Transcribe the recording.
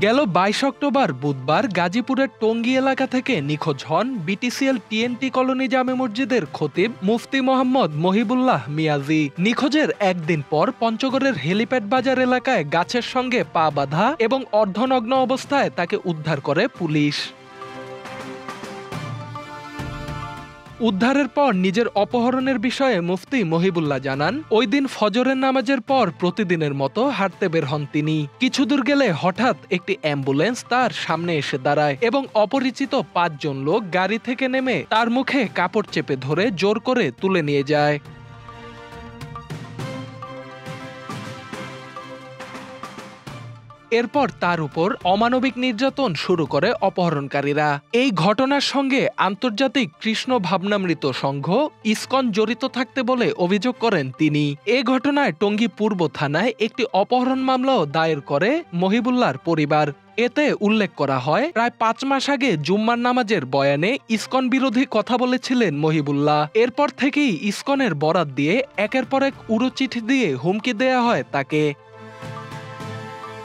গেল ২২ অক্টোবর বুধবার গাজীপুরের টঙ্গী এলাকা থেকে নিখোঁজ হন বিটিসিএল টিএনটি কলোনি জামে মসজিদের খতিব মুফতি মোহাম্মদ মহিবুল্লাহ মিয়াজি। নিখোঁজের একদিন পর পঞ্চগড়ের হেলিপ্যাড বাজার এলাকায় গাছের সঙ্গে পা বাঁধা এবং অর্ধনগ্ন অবস্থায় তাকে উদ্ধার করে পুলিশ। উদ্ধারের পর নিজের অপহরণের বিষয়ে মুফতি মহিবুল্লাহ জানান, ওই দিন ফজরের নামাজের পর প্রতিদিনের মতো হাঁটতে বের হন তিনি। কিছু দূর গেলে হঠাৎ একটি অ্যাম্বুলেন্স তার সামনে এসে দাঁড়ায় এবং অপরিচিত ৫ জন লোক গাড়ি থেকে নেমে তার মুখে কাপড় চেপে ধরে জোর করে তুলে নিয়ে যায়। এরপর তার উপর অমানবিক নির্যাতন শুরু করে অপহরণকারীরা। এই ঘটনার সঙ্গে আন্তর্জাতিক কৃষ্ণ ভাবনামৃত সংঘ ইসকন জড়িত থাকতে বলে অভিযোগ করেন তিনি। এ ঘটনায় টঙ্গী পূর্ব থানায় একটি অপহরণ মামলাও দায়ের করে মহিবুল্লাহর পরিবার। এতে উল্লেখ করা হয়, প্রায় ৫ মাস আগে জুম্মার নামাজের বয়ানে ইসকন বিরোধী কথা বলেছিলেন মহিবুল্লাহ। এরপর থেকেই ইসকনের বরাত দিয়ে একের পর এক উড়ো চিঠি দিয়ে হুমকি দেয়া হয় তাকে।